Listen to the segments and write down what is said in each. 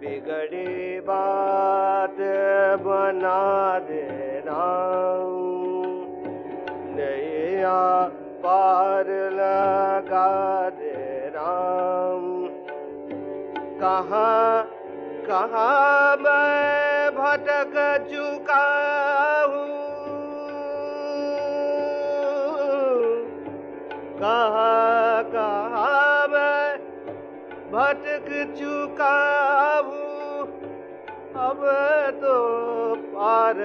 बिगड़ी बात बना दे राम, नैया पार लगा दे राम। कहाँ कहाँ मैं भटक चुका हूँ, कहाँ कहाँ मैं भटक चुका हूँ, अब तो पार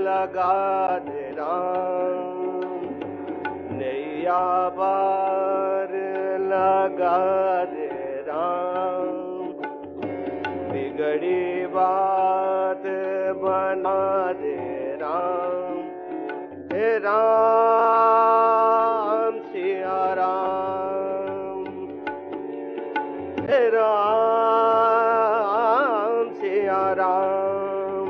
लगा दे राम, नैया पार लगा दे राम। बिगड़ी बात बना दे राम, हे राम सिया राम, हे राम सिया राम।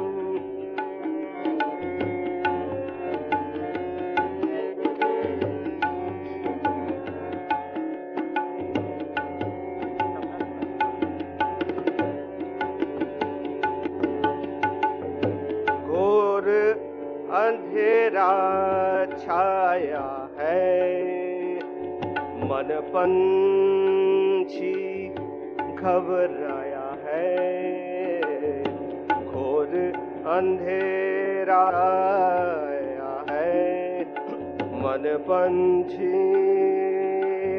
घोर अंधेरा छाया है, मन पंछी घबराया है। घोर अंधेरा आया है, मन पंछी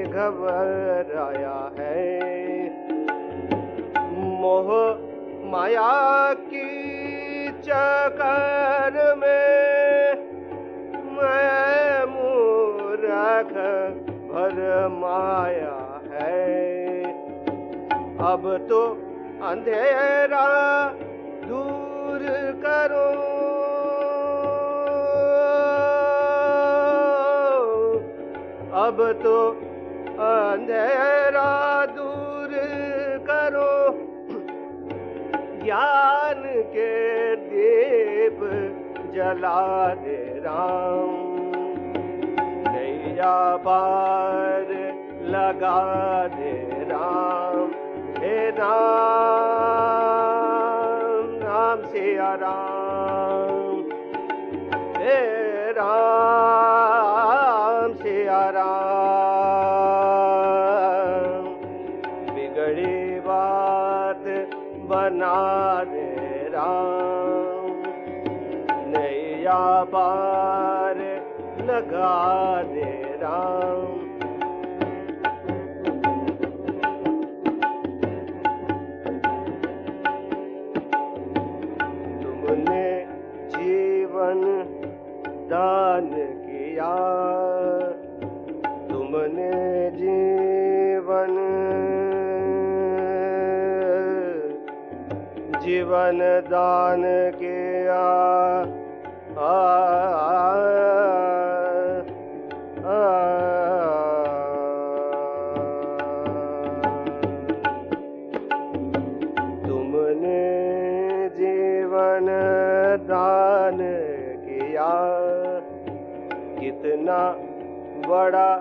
घबराया है। मोह माया की चक्कर में मैं मूर्ख भरमाया है। अब तो अंधेरा दूर करो, अब तो अंधेरा दूर करो, ज्ञान के दीप जला दे राम, नैया पार लगा दे राम, हे राम राम सिया राम, हे राम सिया राम। बिगड़ी बात बना दे राम, नैया पार लगा दे राम। तुमने जीवन दान किया, तुमने जीवन दान किया, तुमने जीवन दान किया, कितना बड़ा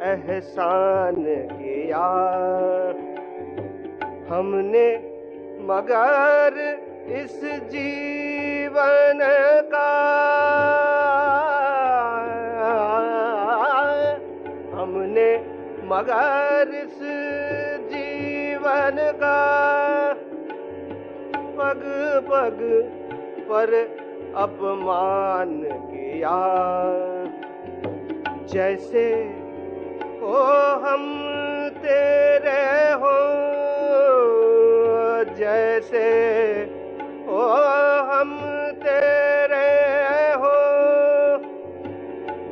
एहसान किया हमने, मगर इस जीवन का हमने, मगर इस जीवन का पग पग पर अपमान किया। जैसे हो हम तेरे हो, जैसे हो हम तेरे हो,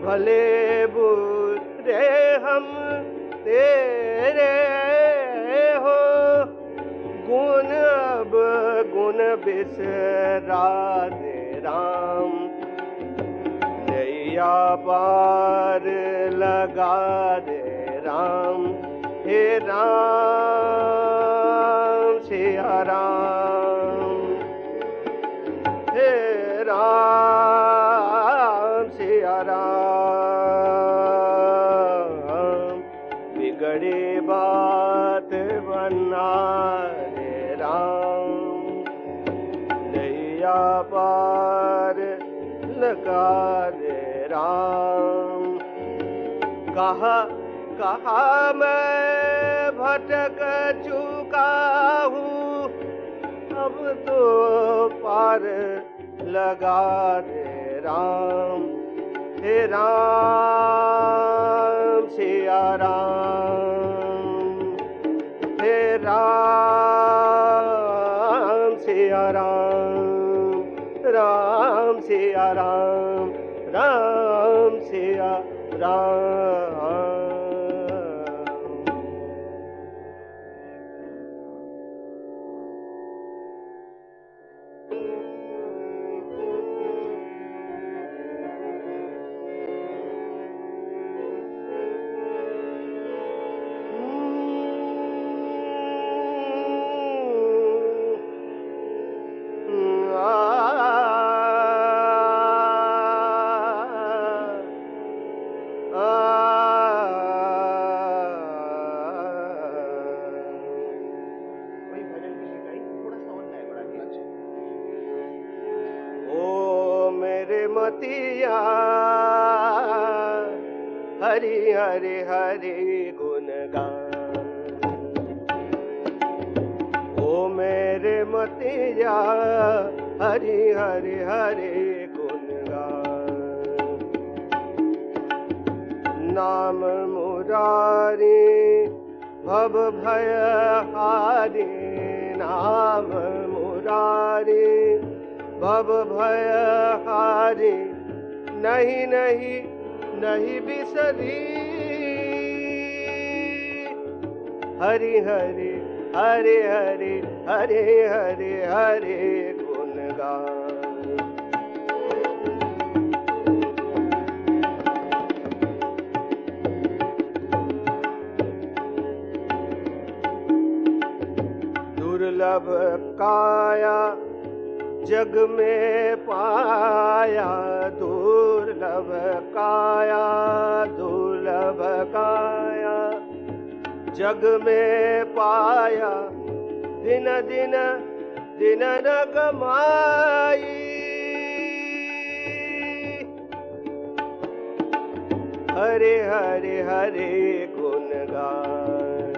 भले बुरे हम तेरे हो, गुण अब गुण बिसरा दे राम, नैया पार लगा दे राम, हे राम सिया राम, हे राम सिया राम। बिगड़ी बात बना दे राम, पार लगा दे राम। कहाँ कहाँ मैं भटक चुका हूँ, अब तो पार लगा दे राम। हे राम सिया राम, हे राम सिया राम, राम सिया राम, राम सिया राम। मतिया हरि हरि हरि गुण गान। ओ मेरे मतिया हरि हरि हरि गुण गान। नाम मुरारी भव भय हारी, नाम मुरारी भव भय हारी, नहीं नहीं नहीं बिसरी। हरि हरि हरि हरि हरि हरि हरि गुण गान। दुर्लभ काया जग में पाया, दुर्लभ काया दुर्लभ काया जग में पाया। दिन दिन दिन न कमाई, हरे हरे हरे गुण गान।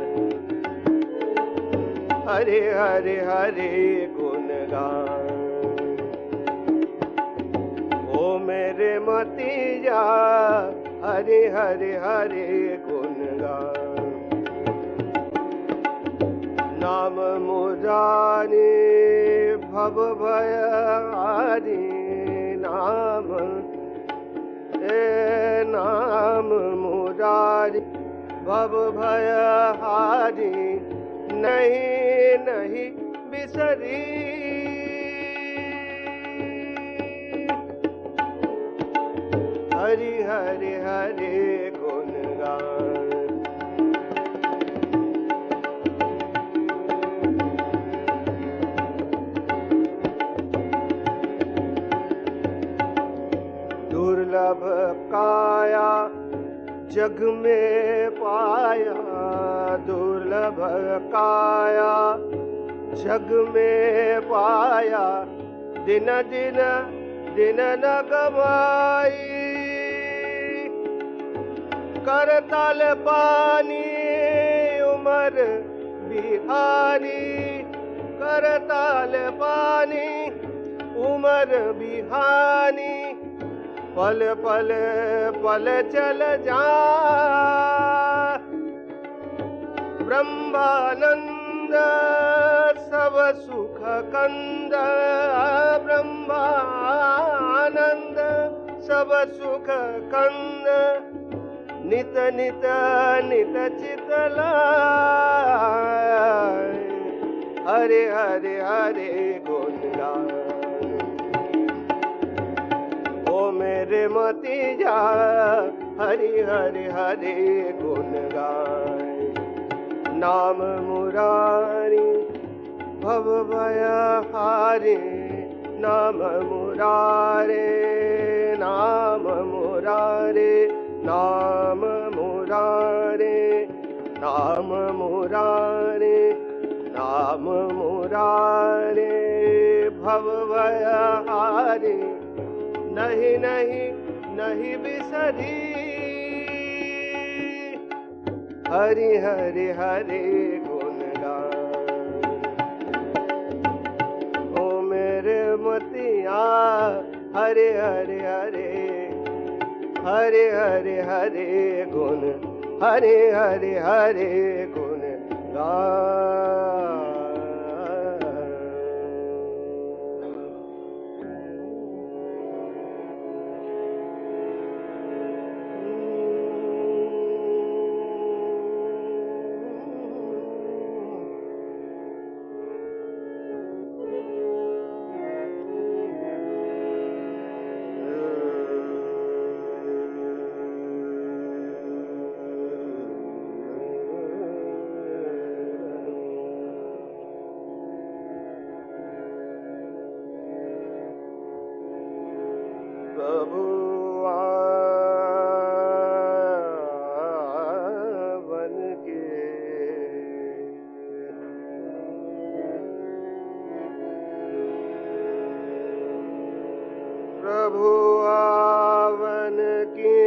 हरे हरे हरे गुण गान। ओ मेरे मतिया हरे हरे हरे गुण गान। नाम मुरारी भव भय हारी, नाम नाम मुरारी भव भय हारी, नहीं नहीं बिसरी। हरि हरि हरि गुण गान। दुर्लभ काया जग में पाया, दुर्लभ काया जग में पाया। दिन दिन दिन न गवाई, करतल पानी उमर बिहारी, करतल पानी उमर बिहानी। पल पल पल चल जा ब्रह्मानंद सब सुख कंद, ब्रह्मानंद सब सुख कंद। नित नित नित चितलाय, हरे हरे हरे गुण गान। ओ मेरे मतिया हरि हरि हरि गुण गान। नाम मुरारी भव भय हारी, नाम मुरारे नाम मुरारे नाम मुरारे नाम मुरारे नाम मुरारे भव भय हारी, नहीं नहीं नहीं बिसरी। हरि हरि हरि गुण गान, ओ मेरे मतिया हरे हरे हरे, हरे हरे हरे गुण, हरे हरे हरे गुण गान। प्रभु आवन के, प्रभु आवन के,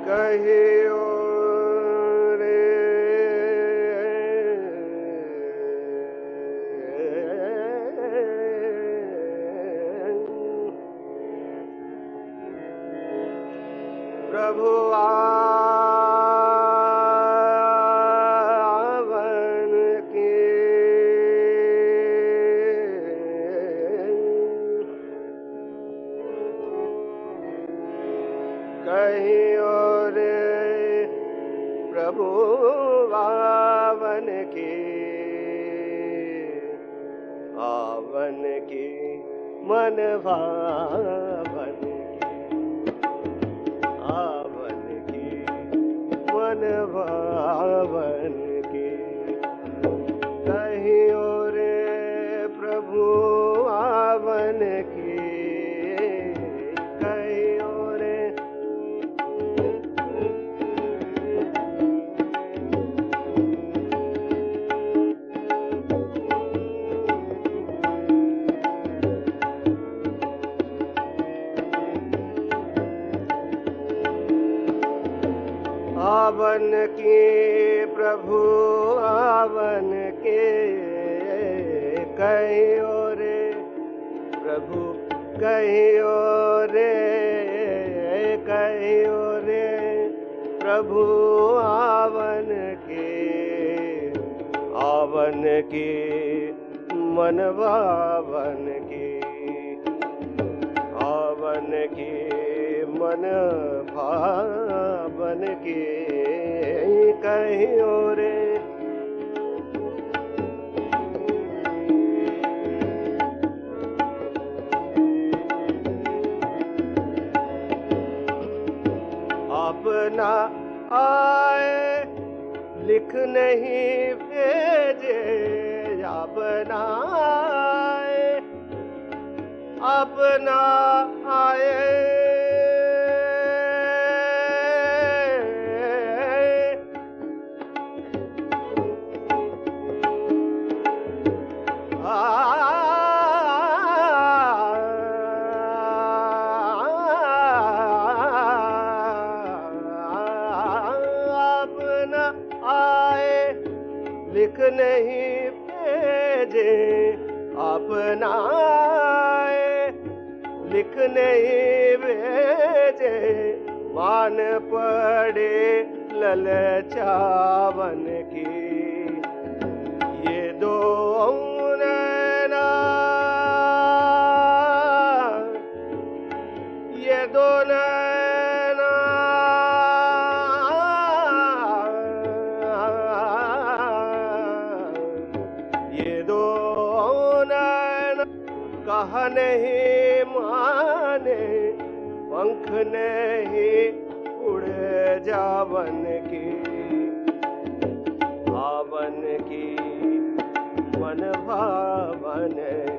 कहियो रे प्रभु आवन के, कहियो प्रभु आवन के, आवन के मन भावन के, आवन के मन भावन के। कहियो रे प्रभु आवन के, कहियो रे आवन के, प्रभु आवन के, कहियो रे प्रभु, कहियो रे, कहियो रे प्रभु आवन के, आवन के मन भावन के, आवन के मन भावन के। कहियो रे अपना आए लिख नहीं भेजे, अपना आए, अपना आए लिख नहीं भेजे, अपना लिख नहीं भेजे। मान पड़े ललचावन की, ये दो नैना, ये दो नैना, कहा नहीं माने, पंख नहीं उड़ जावन की, आवन की मन भावन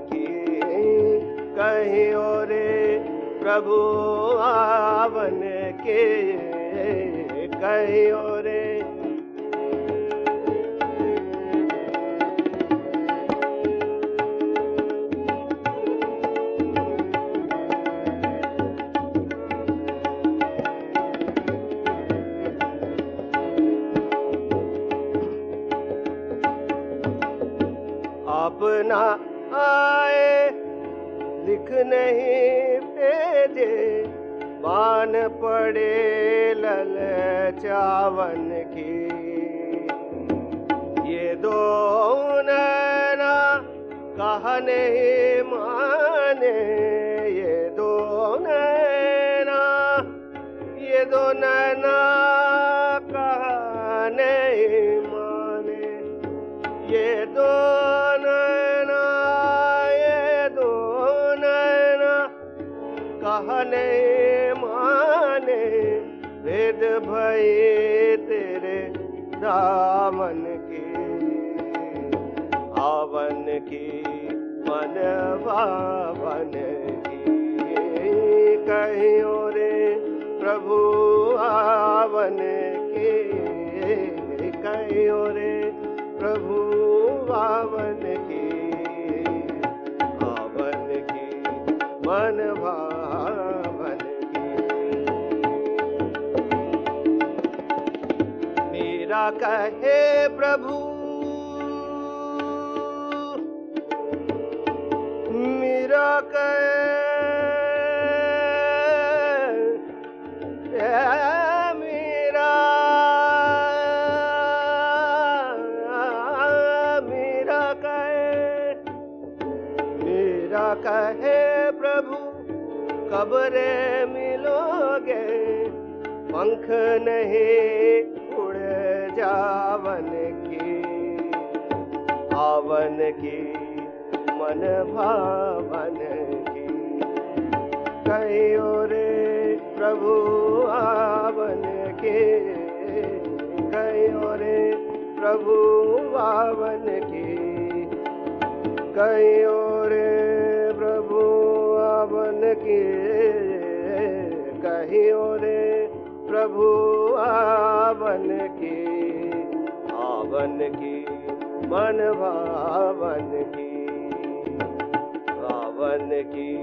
की। कहीं और प्रभु आवन के, कहीं और अपना आए लिख नहीं भेजे, बान पड़े ललचावन की। ये दो नैना कहा नहीं माने, ये दो नैना, ये दो नैना कहा नहीं माने, ये दो नैना, ये दो नैना कहा नहीं माने। भेद भई तेरे दामन की, आवन की मन भावन की। कहीं और प्रभु आवन के, कहीं और प्रभु आवन की, आवन की मन भावन की। मेरा कहे प्रभु, मेरा कहे कहे प्रभु, कब रे मिलोगे, पंख नहीं उड़ जावन की, आवन की मन भावन की। कहीं और प्रभु आवन के, कहीं और प्रभु आवन की, कहीं और प्रभु आवन की, कहीं और प्रभु आवन की, आवन की मन भावन की, आवन की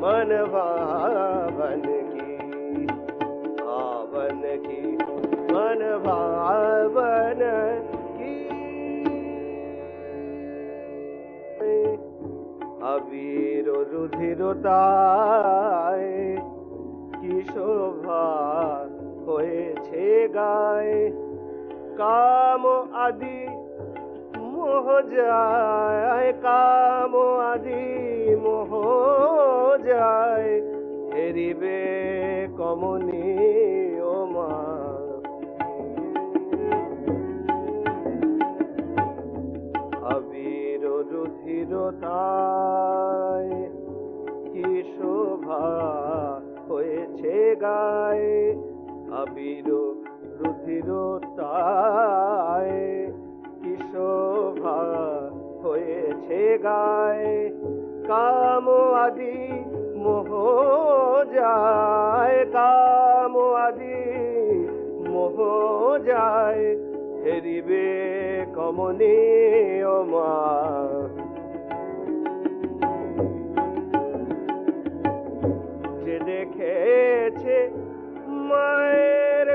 मन भावन की, आवन की मन भावन की। अबीर रुधिरताए की शोभा হয়েছে গায়ে, काम आदि मोह जाए, काम आदि मोह जाए। हेरिबे कमनी ओ मा, अबीर रुधिरताए की शोभा হয়েছে গায়ে, अबीर रुधिरताए की शोभा হয়েছে গায়ে। काम आदि मोह जाए, काम आदि मोह जाए। हेरिबे कमनी ओ मा, যে দেখেছে মায়ের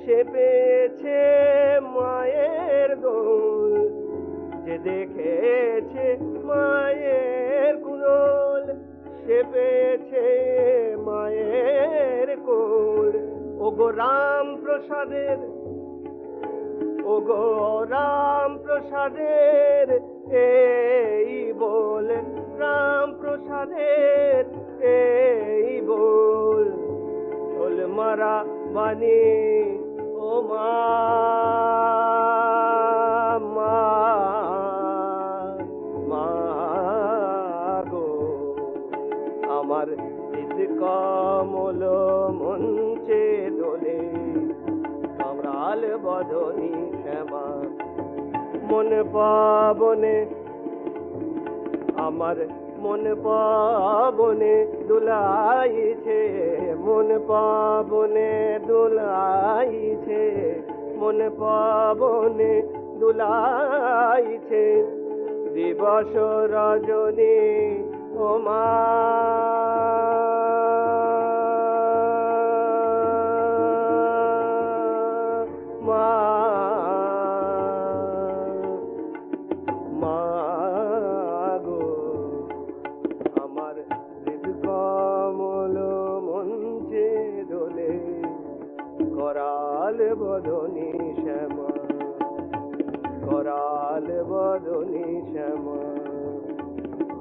সে পেয়েছে মায়ের দোল, যে দেখেছে মায়ের কুলোল, সে পেয়েছে মায়ের কোল। ওগো রাম প্রসাদের, ওগো রাম প্রসাদের এই বল, রাম প্রসাদের এই বল। ঢোল মারা ধরা বাণী ও মা মা মা গো আমার হৃদ কমল মঞ্চে দোলে কামরাল বদনী শ্যামা মন পাবনে আমার মন পাবনে দুলাইছে মন পাবনে দুলাইছে মন পাবনে দুলাইছে দিবস রজনী ও মা করাল বদনী শ্যামা করাল বদনী শ্যামা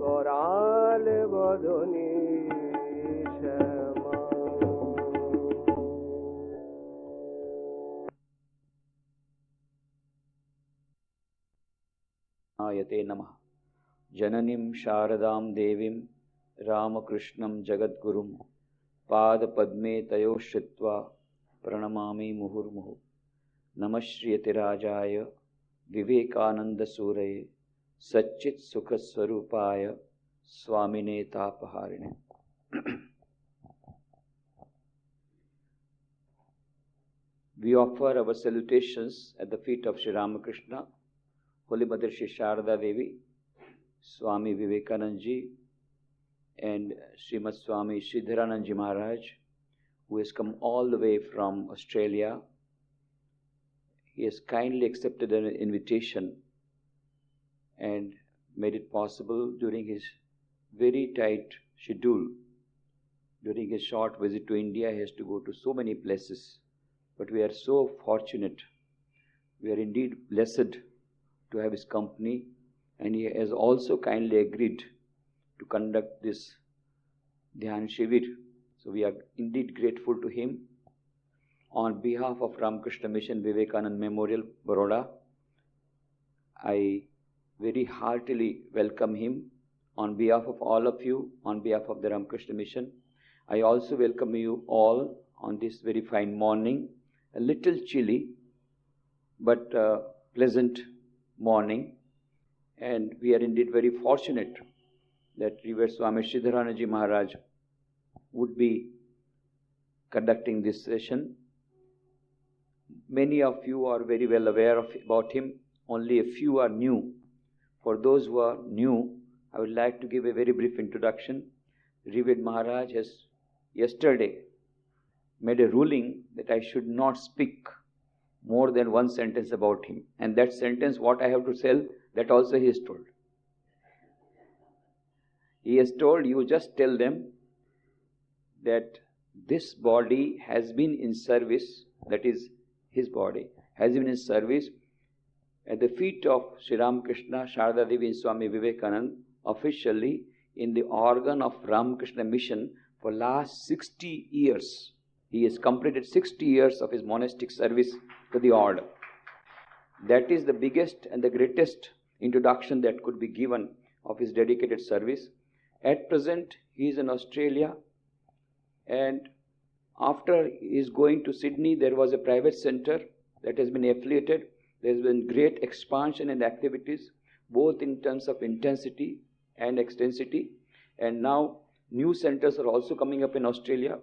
করাল বদনী শ্যামা। आयते नमः। जननीं शारदां देवीं रामकृष्णं जगद्गुरुं पादपद्मे तयोः श्रित्वा प्रणमामि मुहुर्मुहुः। नमः श्रीयतिराजाय विवेकानन्दसूरये सच्चित् सुखस्वरूपाय स्वामिने तापहारिणे। We offer our salutations at the feet of Sri Ramakrishna, Holy Mother Sri Sharda Devi, Swami Vivekanandaji, and Srimad Swami Sridharanandaji Maharaj, who has come all the way from Australia. He has kindly accepted an invitation and made it possible during his very tight schedule. During his short visit to India, he has to go to so many places. But we are so fortunate. We are indeed blessed to have his company, and he has also kindly agreed to conduct this Dhyan Shibir. So we are indeed grateful to him. On behalf of Ramakrishna Mission Vivekananda Memorial, Baroda, I very heartily welcome him. On behalf of all of you, on behalf of the Ramakrishna Mission, I also welcome you all on this very fine morning. A little chilly, but pleasant morning. And we are indeed very fortunate that Revered Swami Sridharanandaji Maharaj would be conducting this session. Many of you are very well aware about him. Only a few are new. For those who are new, I would like to give a very brief introduction. Revered Maharaj has yesterday made a ruling that I should not speak more than one sentence about him. And that sentence, what I have to tell, that also he has told. He has told, you just tell them that this body has been in service, that is his body, has been in service at the feet of Sri Ramakrishna, Sharda Devi and Swami Vivekananda, officially in the organ of Ramakrishna Mission for last 60 years. He has completed 60 years of his monastic service to the order. That is the biggest and the greatest introduction that could be given of his dedicated service. At present, he is in Australia, and after his going to Sydney, there was a private center that has been affiliated. There has been great expansion and activities, both in terms of intensity and extensity. And now, new centers are also coming up in Australia.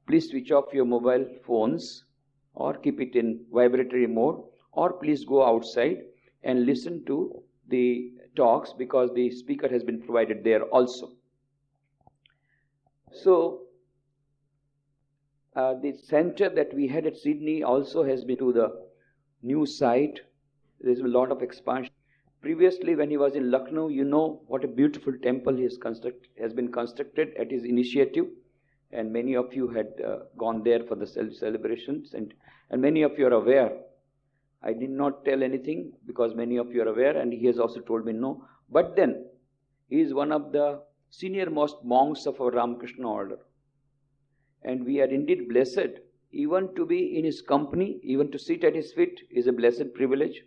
Please switch off your mobile phones or keep it in vibratory mode, or please go outside and listen to the talks, because the speaker has been provided there also. So, the center that we had at Sydney also has been to the new site. There is a lot of expansion. Previously, when he was in Lucknow, you know what a beautiful temple has been constructed at his initiative. And many of you had gone there for the celebrations, and many of you are aware. I did not tell anything because many of you are aware, and he has also told me no. But then, he is one of the senior most monks of our Ramakrishna order. And we are indeed blessed. Even to be in his company, even to sit at his feet is a blessed privilege.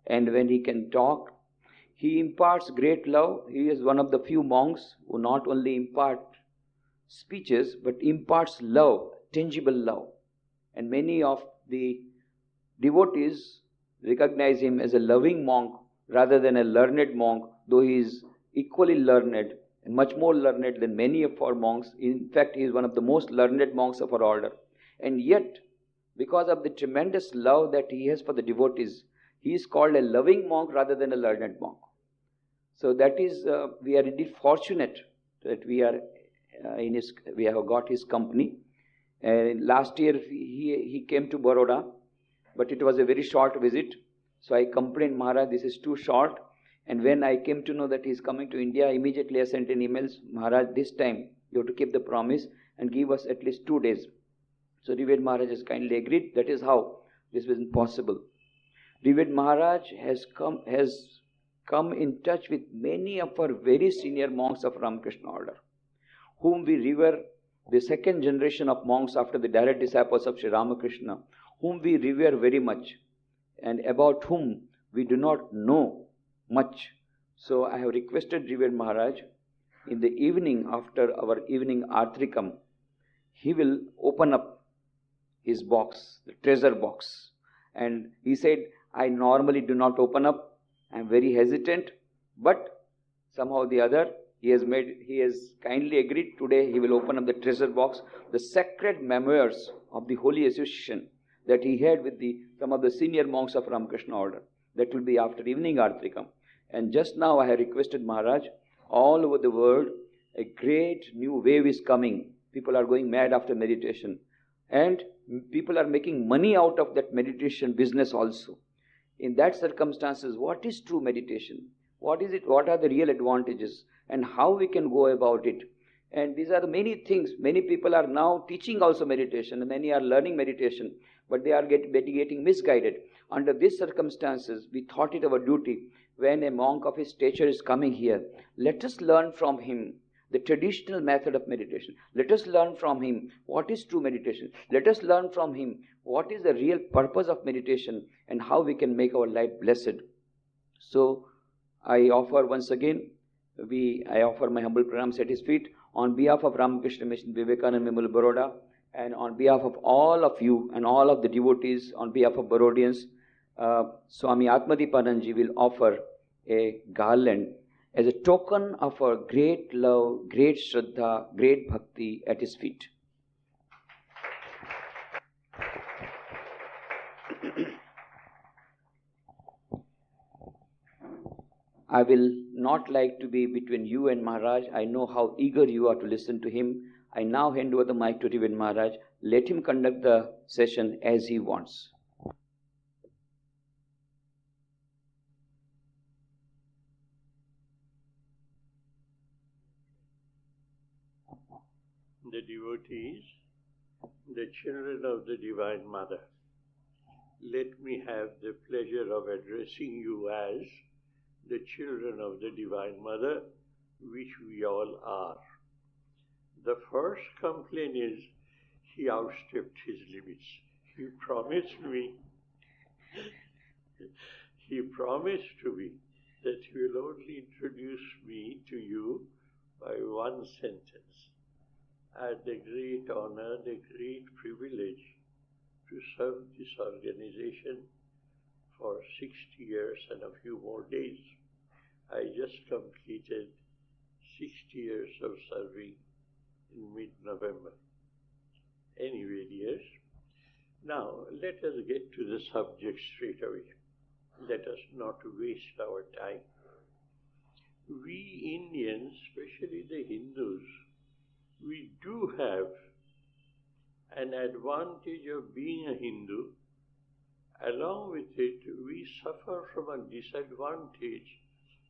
And when he can talk, he imparts great love. He is one of the few monks who not only impart speeches, but imparts love, tangible love. And many of the devotees recognize him as a loving monk rather than a learned monk, though he is equally learned and much more learned than many of our monks. In fact, he is one of the most learned monks of our order. And yet, because of the tremendous love that he has for the devotees, he is called a loving monk rather than a learned monk. So that is, we are indeed fortunate that we are we have got his company. Last year he came to Baroda, but it was a very short visit. So I complained, Maharaj, this is too short. And when I came to know that he is coming to India, immediately I sent an email, Maharaj, this time you have to keep the promise and give us at least 2 days. So Revered Maharaj has kindly agreed. That is how this was possible. Revered Maharaj has come in touch with many of our very senior monks of Ramakrishna order, whom we revere, the second generation of monks after the direct disciples of Sri Ramakrishna, whom we revere very much, and about whom we do not know much. So I have requested Revered Maharaj, in the evening after our evening Artrikam, he will open up his box, the treasure box. And he said, I normally do not open up. I am very hesitant, but somehow or the other, he has kindly agreed. Today he will open up the treasure box, the sacred memoirs of the Holy Association that he had with some of the senior monks of Ramakrishna order. That will be after evening Artrikam. And just now I have requested Maharaj, all over the world, a great new wave is coming. People are going mad after meditation. And people are making money out of that meditation business also. In that circumstances, what is true meditation? What is it? What are the real advantages? And how we can go about it? And these are the many things. Many people are now teaching also meditation, and many are learning meditation, but they are getting misguided. Under these circumstances, we thought it our duty, when a monk of his stature is coming here, let us learn from him the traditional method of meditation. Let us learn from him what is true meditation. Let us learn from him what is the real purpose of meditation and how we can make our life blessed. So I offer once again, I offer my humble pranams at his feet on behalf of Ramakrishna Mission Vivekananda Memorial Baroda, and on behalf of all of you and all of the devotees, on behalf of Barodians, Swami Atmadipananji will offer a garland as a token of our great love, great Shraddha, great Bhakti at his feet. I will not like to be between you and Maharaj. I know how eager you are to listen to him. I now hand over the mic to Revered Maharaj. Let him conduct the session as he wants. The devotees, the children of the Divine Mother, let me have the pleasure of addressing you as the children of the Divine Mother, which we all are. The first complaint is he outstepped his limits. He promised to me that he will only introduce me to you by one sentence. I had the great honor, the great privilege to serve this organization for 60 years and a few more days. I just completed 60 years of serving in mid-November. Anyway, dears, now let us get to the subject straight away. Let us not waste our time. We Indians, especially the Hindus, we do have an advantage of being a Hindu. Along with it, we suffer from a disadvantage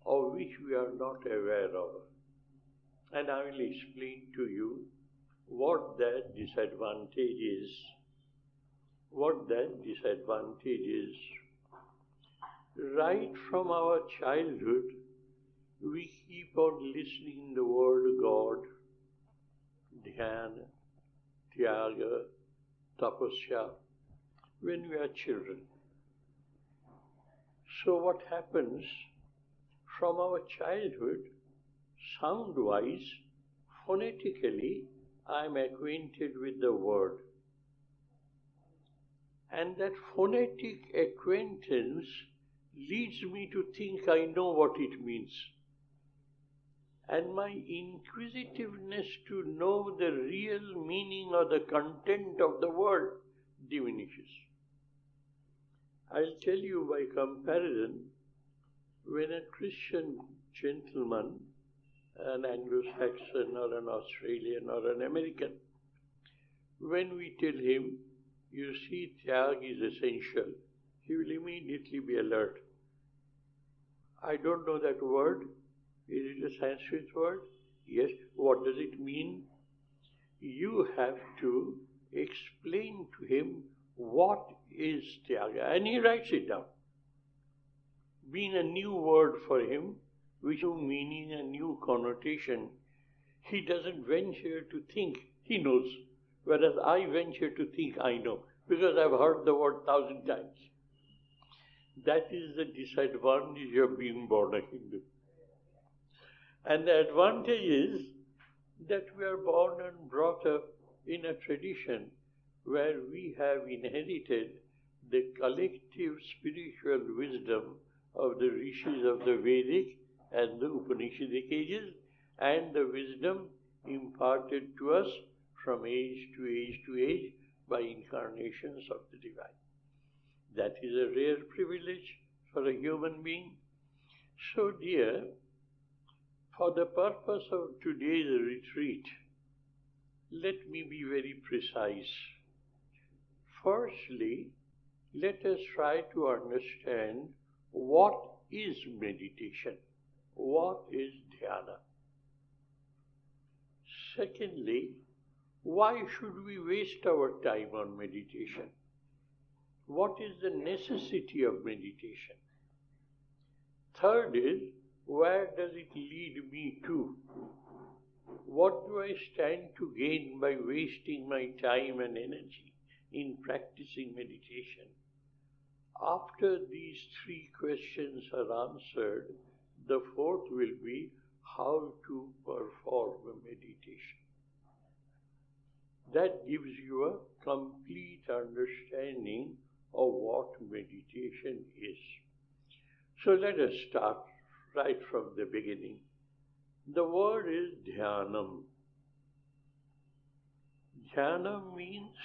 of which we are not aware of. And I will explain to you what that disadvantage is. Right from our childhood, we keep on listening the word God, Dhyan, Tyaga, Tapasya, when we are children. So what happens from our childhood, sound-wise, phonetically, I am acquainted with the word. And that phonetic acquaintance leads me to think I know what it means. And my inquisitiveness to know the real meaning or the content of the word diminishes. I'll tell you by comparison, when a Christian gentleman, an Anglo-Saxon or an Australian or an American, when we tell him, you see, Tyag is essential, he will immediately be alert. I don't know that word. Is it a Sanskrit word? Yes. What does it mean? You have to explain to him what is Tyaga, and he writes it down. Being a new word for him, with new meaning and new connotation, he doesn't venture to think he knows, whereas I venture to think I know, because I've heard the word 1,000 times. That is the disadvantage of being born a Hindu. And the advantage is that we are born and brought up in a tradition where we have inherited the collective spiritual wisdom of the rishis of the Vedic and the Upanishadic ages, and the wisdom imparted to us from age to age to age by incarnations of the divine. That is a rare privilege for a human being. So dear, for the purpose of today's retreat, let me be very precise. Firstly, let us try to understand what is meditation, what is dhyana. Secondly, why should we waste our time on meditation? What is the necessity of meditation? Third is, where does it lead me to? What do I stand to gain by wasting my time and energy in practicing meditation? After these three questions are answered, the fourth will be how to perform a meditation. That gives you a complete understanding of what meditation is. So let us start right from the beginning. The word is dhyanam. Dhyanam means,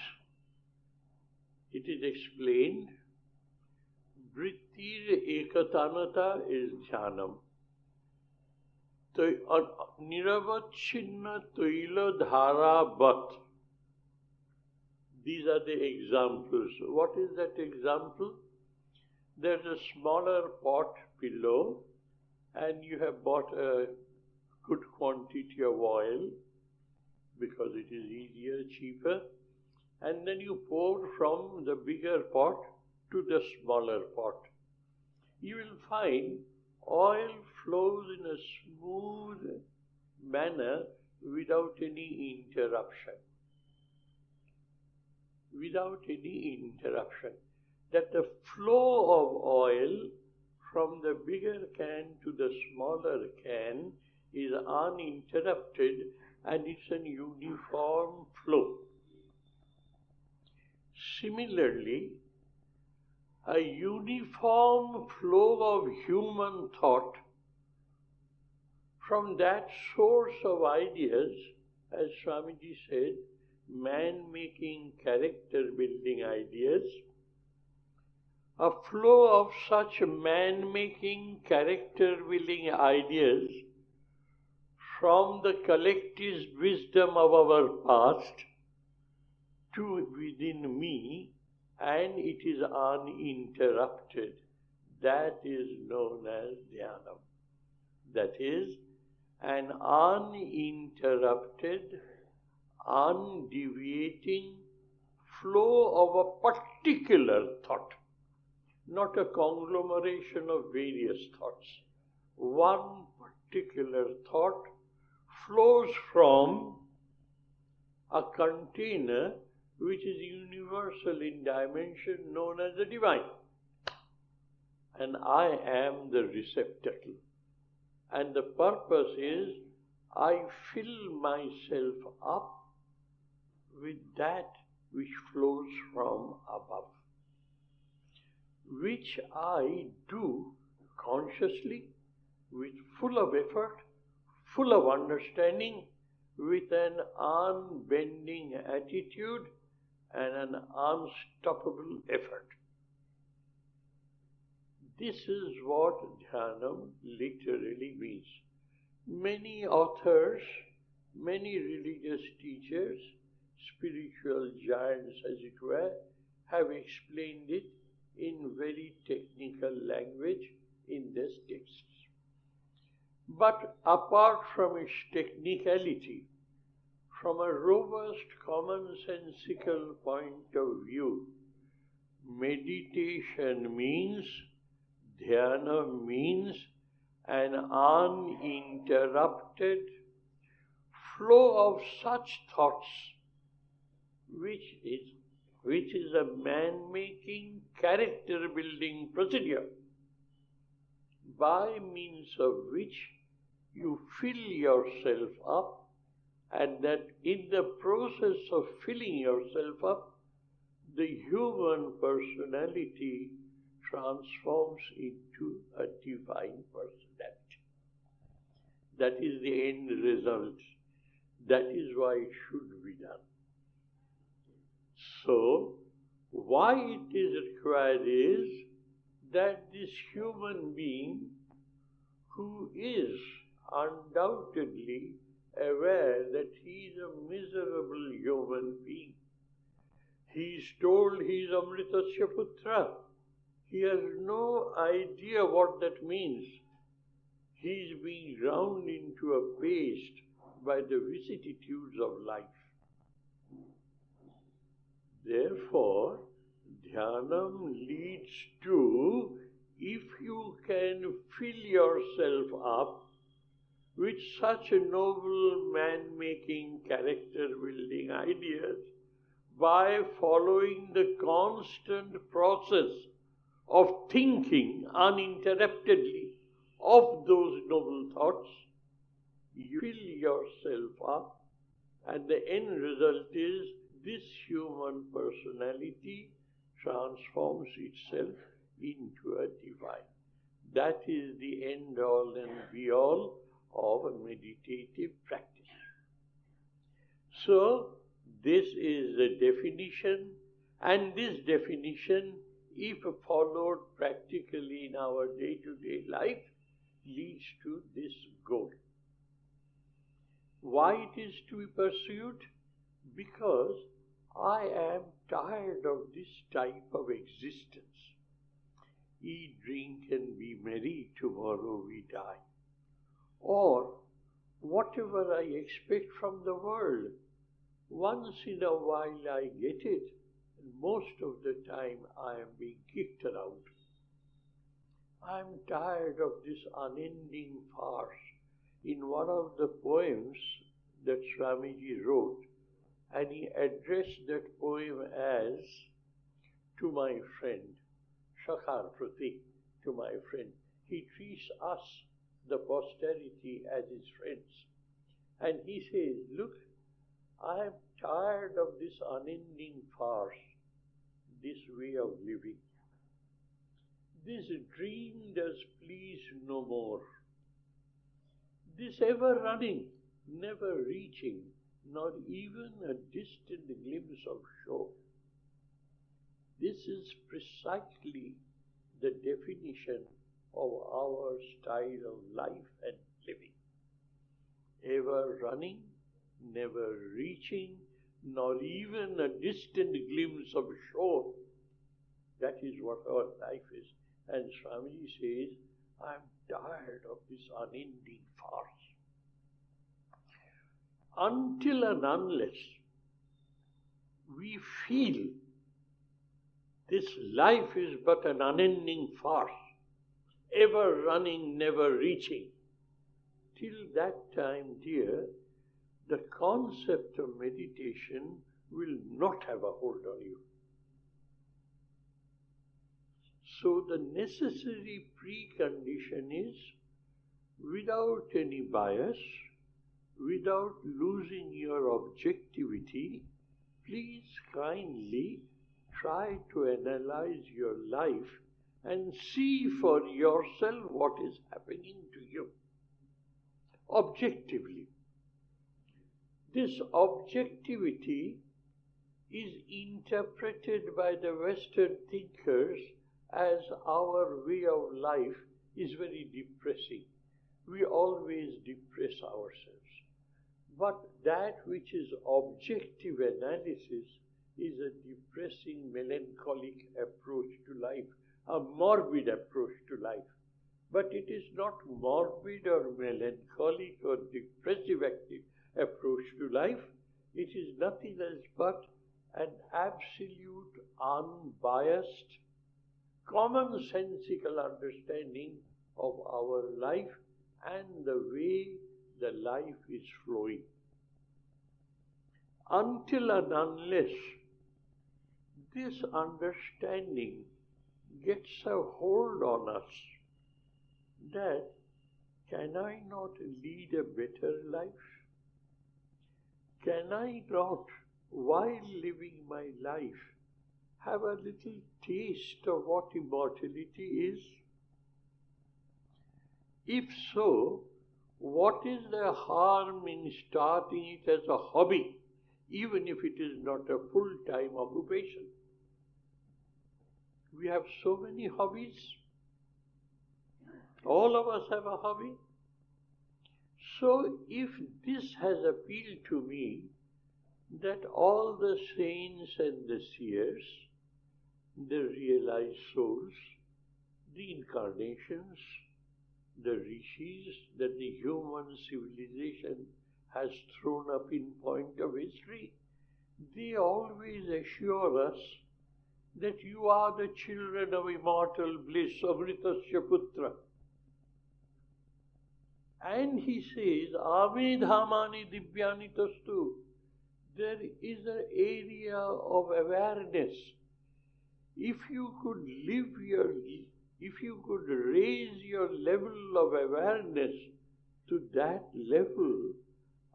it is explained, vrittir ekatanata is dhyanam. Niravachinna toila dhara bat. These are the examples. What is that example? There's a smaller pot below, and you have bought a good quantity of oil because it is easier, cheaper, and then you pour from the bigger pot to the smaller pot. You will find oil flows in a smooth manner without any interruption. Without any interruption. That the flow of oil from the bigger can to the smaller can is uninterrupted, and it's a uniform flow. Similarly, a uniform flow of human thought from that source of ideas, as Swamiji said, man-making, character-building ideas, a flow of such man-making, character-building ideas from the collective wisdom of our past to within me, and it is uninterrupted. That is known as dhyanam. That is an uninterrupted, undeviating flow of a particular thought, not a conglomeration of various thoughts. One particular thought flows from a container which is universal in dimension known as the divine. And I am the receptacle. And the purpose is I fill myself up with that which flows from above, which I do consciously, with full of effort, full of understanding, with an unbending attitude and an unstoppable effort. This is what Dhyanam literally means. Many authors, many religious teachers, spiritual giants as it were, have explained it in very technical language in these texts. But apart from its technicality, from a robust commonsensical point of view, meditation means, dhyana means an uninterrupted flow of such thoughts, which is a man-making, character-building procedure, by means of which you fill yourself up, and that in the process of filling yourself up, the human personality transforms into a divine personality. That is the end result. That is why it should be done. So, why it is required is that this human being, who is undoubtedly aware that he is a miserable human being, he is told he is Amritasya Putra. He has no idea what that means. He is being ground into a paste by the vicissitudes of life. Therefore, Dhyanam leads to, if you can fill yourself up with such a noble man-making, character-building ideas, by following the constant process of thinking uninterruptedly of those noble thoughts, you fill yourself up, and the end result is this human personality transforms itself into a divine. That is the end all and be all of a meditative practice. So, this is the definition, and this definition, if followed practically in our day-to-day life, leads to this goal. Why it is to be pursued? Because I am tired of this type of existence. Eat, drink, and be merry, tomorrow we die. Or whatever I expect from the world, once in a while I get it, and most of the time I am being kicked around. I am tired of this unending farce. In one of the poems that Swamiji wrote, and he addressed that poem as, to my friend, Shakhar Prati, to my friend. He treats us, the posterity, as his friends. And he says, look, I am tired of this unending farce, this way of living. This dream does please no more. This ever running, never reaching, not even a distant glimpse of shore. This is precisely the definition of our style of life and living. Ever running, never reaching, nor even a distant glimpse of shore. That is what our life is. And Swamiji says, I am tired of this unending farce. Until and unless we feel this life is but an unending farce, ever running, never reaching, till that time, dear, the concept of meditation will not have a hold on you. So the necessary precondition is, without any bias, without losing your objectivity, please kindly try to analyze your life and see for yourself what is happening to you objectively. This objectivity is interpreted by the Western thinkers as our way of life is very depressing. We always depress ourselves. But that which is objective analysis is a depressing, melancholic approach to life, a morbid approach to life. But it is not morbid or melancholic or depressive approach to life. It is nothing else but an absolute, unbiased, commonsensical understanding of our life and the way the life is flowing. Until and unless this understanding gets a hold on us, that can I not lead a better life? Can I not, while living my life, have a little taste of what immortality is? If so, what is the harm in starting it as a hobby, even if it is not a full-time occupation? We have so many hobbies. All of us have a hobby. So if this has appealed to me, that all the saints and the seers, the realized souls, the incarnations, the rishis that the human civilization has thrown up in point of history, they always assure us that you are the children of immortal bliss, Amritasya Putra. And he says, Ame dhamani divyani tastu. There is an area of awareness. If you could raise your level of awareness to that level,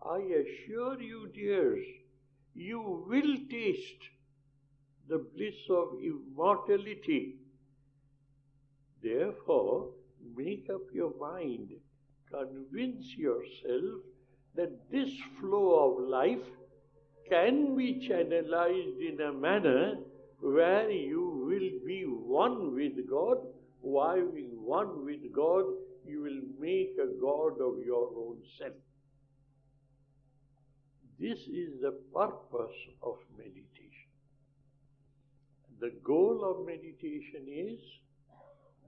I assure you, dears, you will taste the bliss of immortality. Therefore, make up your mind, convince yourself that this flow of life can be channelized in a manner where you will be one with God. While being one with God, you will make a God of your own self. This is the purpose of meditation. The goal of meditation is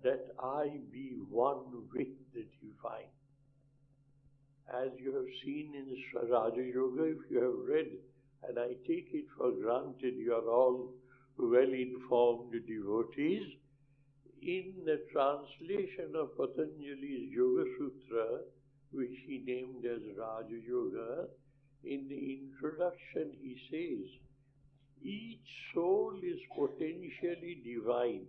that I be one with the divine. As you have seen in Raja Yoga, if you have read, and I take it for granted you are all well-informed devotees, in the translation of Patanjali's Yoga Sutra, which he named as Raja Yoga, in the introduction he says, each soul is potentially divine.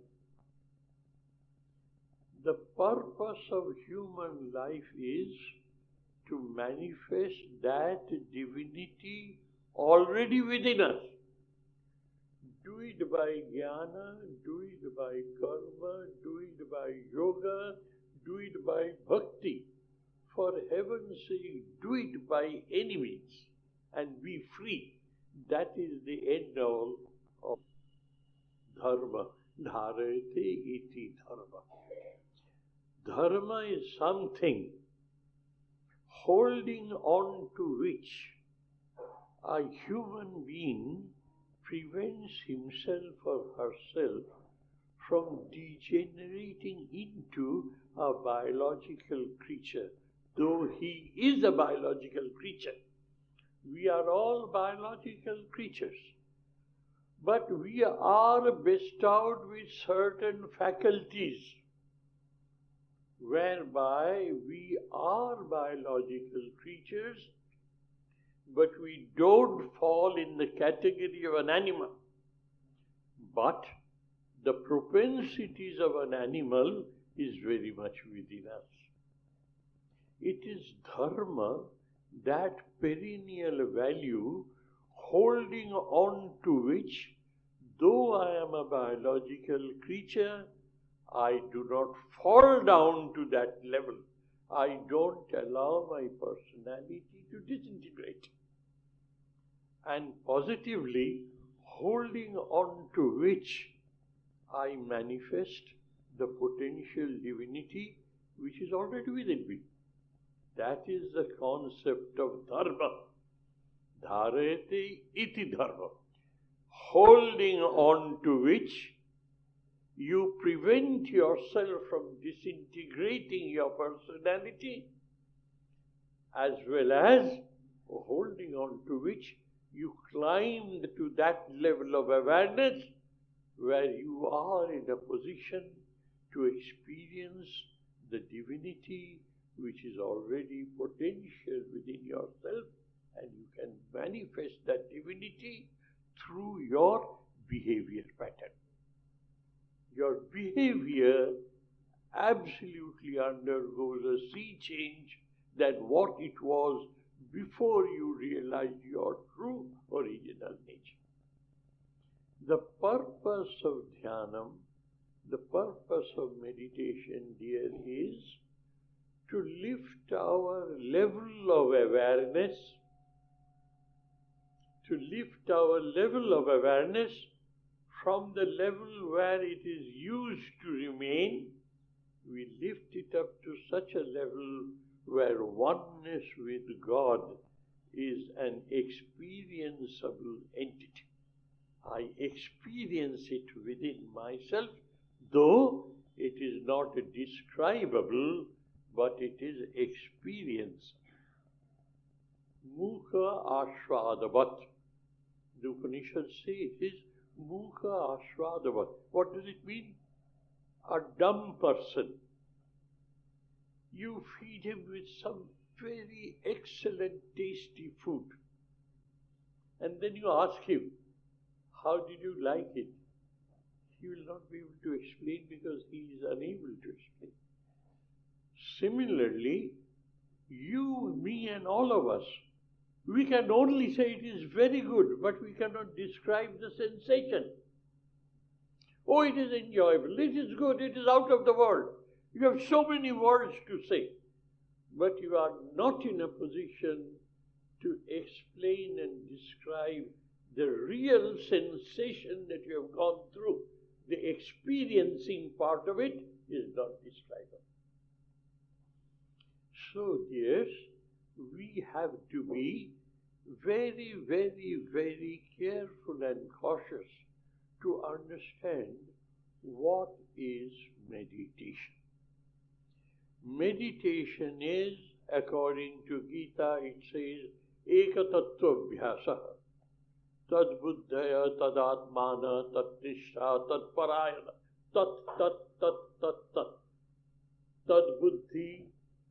The purpose of human life is to manifest that divinity already within us. Do it by jnana, do it by karma, do it by yoga, do it by bhakti. For heaven's sake, do it by any means and be free. That is the end all of dharma. Dharete iti dharma. Dharma is something holding on to which a human being prevents himself or herself from degenerating into a biological creature, though he is a biological creature. We are all biological creatures, but we are bestowed with certain faculties whereby we are biological creatures, but we don't fall in the category of an animal. But the propensities of an animal is very much within us. It is dharma, that perennial value, holding on to which, though I am a biological creature, I do not fall down to that level. I don't allow my personality to disintegrate. And positively, holding on to which I manifest the potential divinity which is already within me. That is the concept of dharma. Dharete iti dharma. Holding on to which you prevent yourself from disintegrating your personality, as well as holding on to which you climb to that level of awareness where you are in a position to experience the divinity which is already potential within yourself, and you can manifest that divinity through your behavior pattern. Your behavior absolutely undergoes a sea change than what it was before you realized your true original nature. The purpose of dhyanam, the purpose of meditation, dear, is to lift our level of awareness, from the level where it is used to remain. We lift it up to such a level where oneness with God is an experienceable entity. I experience it within myself, though it is not describable, but it is experience. Mukha ashwadavat. The Upanishads say it is Mukha ashwadavat. What does it mean? A dumb person. You feed him with some very excellent, tasty food. And then you ask him, how did you like it? He will not be able to explain because he is unable to explain. Similarly, you, me, and all of us, we can only say it is very good, but we cannot describe the sensation. Oh, it is enjoyable, it is good, it is out of the world. You have so many words to say, but you are not in a position to explain and describe the real sensation that you have gone through. The experiencing part of it is not describable. So, dears, we have to be very, very, very careful and cautious to understand what is meditation. Meditation is, according to Gita, it says, Ekatattva Abhyasa, Tad Buddhaya, Tad Atmana, Tad Nishtha, Tad Parayana, Tad. Tad Buddhi,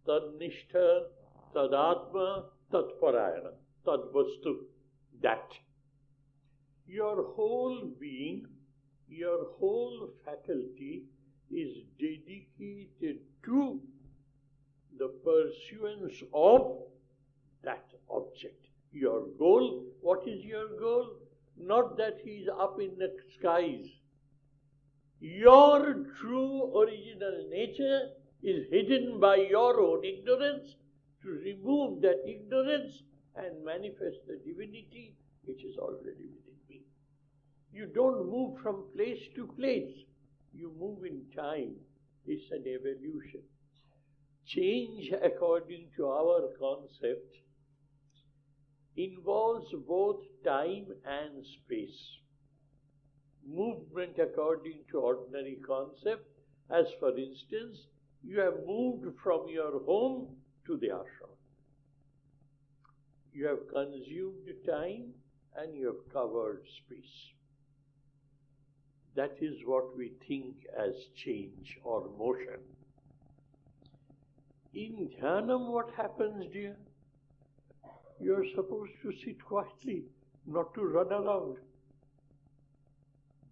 Tad Nishtha, Tad Atma, Tad Parayana, Tad Vastu. That. Your whole being, your whole faculty is dedicated to the pursuance of that object. Your goal, what is your goal? Not that he is up in the skies. Your true original nature is hidden by your own ignorance. To remove that ignorance and manifest the divinity which is already within me. You don't move from place to place. You move in time. It's an evolution. Change, according to our concept, involves both time and space. Movement, according to ordinary concept, as for instance, you have moved from your home to the ashram. You have consumed time and you have covered space. That is what we think as change or motion. In dhyanam, what happens, dear? you're supposed to sit quietly, not to run around.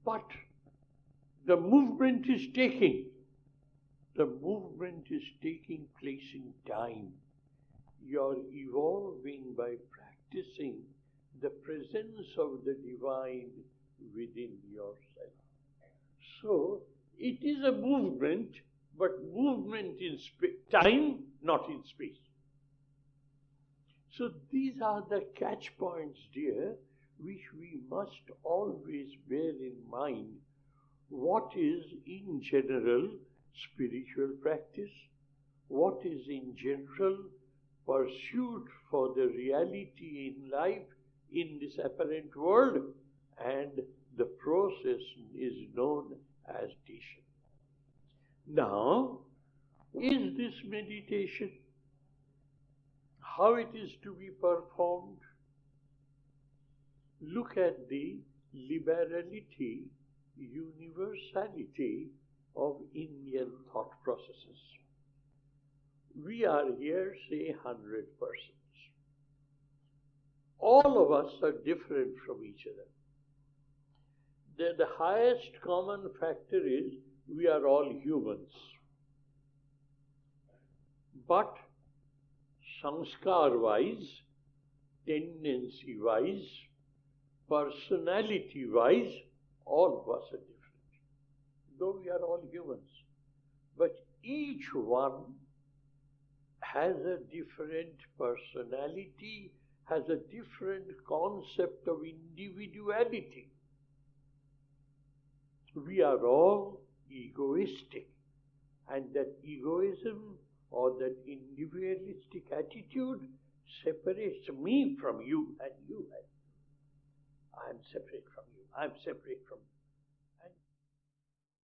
But the movement is taking place in time. You're evolving by practicing the presence of the divine within yourself. So, it is a movement, but movement in time, not in space. So these are the catch points, dear, which we must always bear in mind. What is in general spiritual practice? What is in general pursuit for the reality in life in this apparent world? And the process is known as meditation. Now, is this meditation? How it is to be performed? Look at the liberality, universality of Indian thought processes. We are here, say, 100 persons. All of us are different from each other. The highest common factor is we are all humans. But sanskar-wise, tendency-wise, personality-wise, all of us are different. Though we are all humans. But each one has a different personality, has a different concept of individuality. We are all egoistic, and that egoism or that individualistic attitude separates me from you and you and I am separate from you. I am separate from